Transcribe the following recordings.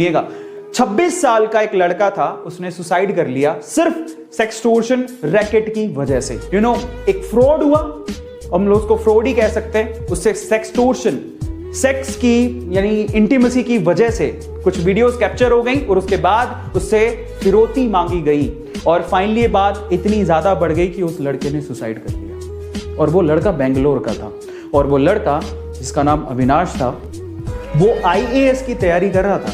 सुनिएगा, 26 साल का एक लड़का था, उसने सुसाइड कर लिया सिर्फ सेक्सटोर्शन रैकेट की वजह से। एक फ्रॉड हुआ, हम लोग उसको फ्रॉड ही कह सकते हैं। उससे सेक्सटोर्शन, सेक्स की यानी इंटीमेसी की वजह से कुछ वीडियोस कैप्चर हो गई और उसके बाद उससे फिरौती मांगी गई और फाइनली ये बात इतनी ज्यादा बढ़ गई कि उस लड़के ने सुसाइड कर लिया। और वो लड़का बेंगलोर का था और वो लड़का जिसका नाम अविनाश था, वो आईएएस की तैयारी कर रहा था।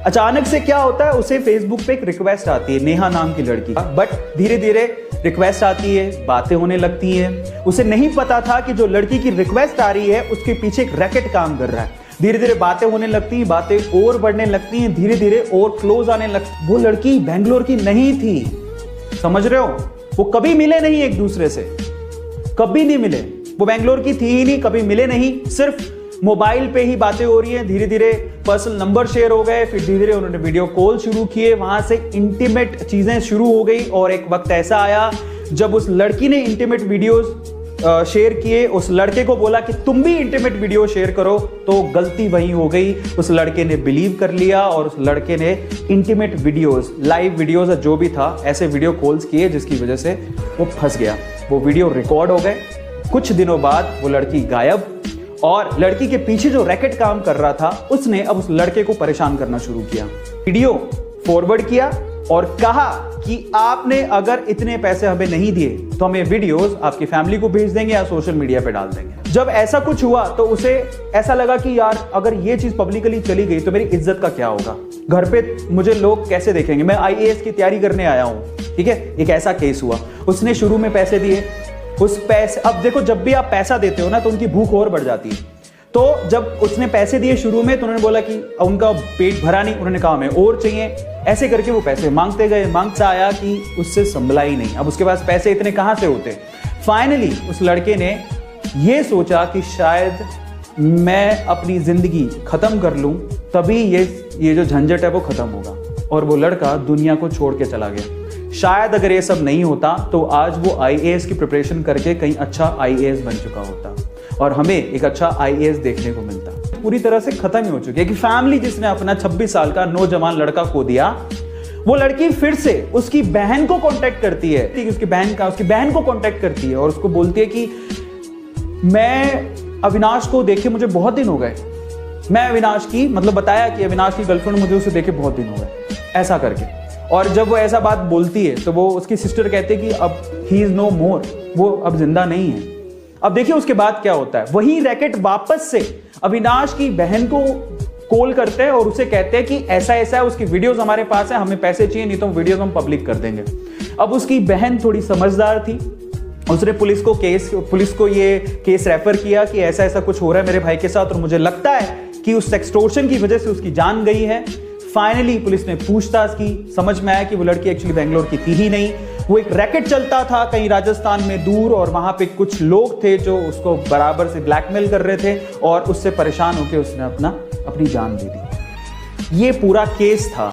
अचानक से क्या होता है, उसे फेसबुक पे एक रिक्वेस्ट आती है, नेहा नाम की लड़की, बट धीरे धीरे रिक्वेस्ट आती है, बातें होने लगती है। उसे नहीं पता था कि जो लड़की की रिक्वेस्ट आ रही है उसके पीछे एक रैकेट काम कर रहा है। धीरे धीरे बातें होने लगती हैं, बातें और बढ़ने लगती हैं, धीरे धीरे और क्लोज आने लगती। वो लड़की बेंगलोर की नहीं थी, समझ रहे हो? वो कभी मिले नहीं एक दूसरे से, कभी नहीं मिले। वो बेंगलोर की थी ही नहीं, कभी मिले नहीं, सिर्फ मोबाइल पे ही बातें हो रही हैं। धीरे धीरे पर्सनल नंबर शेयर हो गए, फिर धीरे धीरे उन्होंने वीडियो कॉल शुरू किए, वहां से इंटीमेट चीजें शुरू हो गई। और एक वक्त ऐसा आया जब उस लड़की ने इंटीमेट वीडियोस शेयर किए, उस लड़के को बोला कि तुम भी इंटीमेट वीडियो शेयर करो, तो गलती वही हो गई। उस लड़के ने बिलीव कर लिया और उस लड़के ने इंटीमेट वीडियोस, लाइव वीडियोस जो भी था, ऐसे वीडियो कॉल्स किए जिसकी वजह से वो फंस गया। वो वीडियो रिकॉर्ड हो गए। कुछ दिनों बाद वो लड़की गायब और लड़की के पीछे जो रैकेट काम कर रहा था उसने अब उस लड़के को परेशान करना शुरू किया। वीडियो फॉरवर्ड किया और कहा कि आपने अगर इतने पैसे हमें नहीं दिए तो हम ये वीडियोस आपकी फैमिली को भेज देंगे या सोशल मीडिया पे डाल देंगे। जब ऐसा कुछ हुआ तो उसे ऐसा लगा कि यार अगर ये चीज पब्लिकली चली गई तो मेरी इज्जत का क्या होगा, घर पे मुझे लोग कैसे देखेंगे, मैं आईएएस की तैयारी करने आया हूं। ठीक है, एक ऐसा केस हुआ। उसने शुरू में पैसे दिए, उस पैसे, अब देखो जब भी आप पैसा देते हो ना तो उनकी भूख और बढ़ जाती है। तो जब उसने पैसे दिए शुरू में तो उन्होंने बोला कि उनका पेट भरा नहीं, उन्होंने कहा हमें और चाहिए। ऐसे करके वो पैसे मांगते गए, मांगता आया कि उससे संभला ही नहीं। अब उसके पास पैसे इतने कहां से होते। फाइनली उस लड़के ने ये सोचा कि शायद मैं अपनी जिंदगी खत्म कर लूं, तभी ये जो झंझट है वो खत्म होगा। और वो लड़का दुनिया को छोड़ के चला गया। शायद अगर ये सब नहीं होता तो आज वो आईएएस की प्रिपरेशन करके कहीं अच्छा आईएएस बन चुका होता और हमें एक अच्छा आईएएस देखने को मिलता। पूरी तरह से खत्म ही हो चुकी है कि फैमिली जिसने अपना 26 साल का नौजवान लड़का खो दिया, वो लड़की फिर से उसकी बहन को कांटेक्ट करती है, उसकी बहन को कांटेक्ट करती है और उसको बोलती है कि मैं अविनाश को देखे मुझे बहुत दिन हो गए, मैं अविनाश की, मतलब बताया कि अविनाश की गर्लफ्रेंड, मुझे उसे देखे बहुत दिन हो गए, ऐसा करके। और जब वो ऐसा बात बोलती है तो वो उसकी सिस्टर कहते हैं कि अब ही इज नो मोर, वो अब जिंदा नहीं है। अब देखिए उसके बाद क्या होता है, वही रैकेट वापस से अविनाश की बहन को कॉल करते हैं और उसे कहते हैं कि ऐसा ऐसा है, उसकी वीडियोस हमारे पास है, हमें पैसे चाहिए, नहीं तो वीडियोस हम पब्लिक कर देंगे। अब उसकी बहन थोड़ी समझदार थी, उसने पुलिस को ये केस रेफर किया कि ऐसा ऐसा कुछ हो रहा है मेरे भाई के साथ और मुझे लगता है कि उस एक्सटॉर्शन की वजह से उसकी जान गई है। फाइनली पुलिस ने पूछताछ की, समझ में आया कि वो लड़की एक्चुअली बेंगलोर की थी ही नहीं। वो एक रैकेट चलता था कहीं राजस्थान में दूर और वहां पे कुछ लोग थे जो उसको बराबर से ब्लैकमेल कर रहे थे और उससे परेशान होकर उसने अपनी जान दे दी। ये पूरा केस था।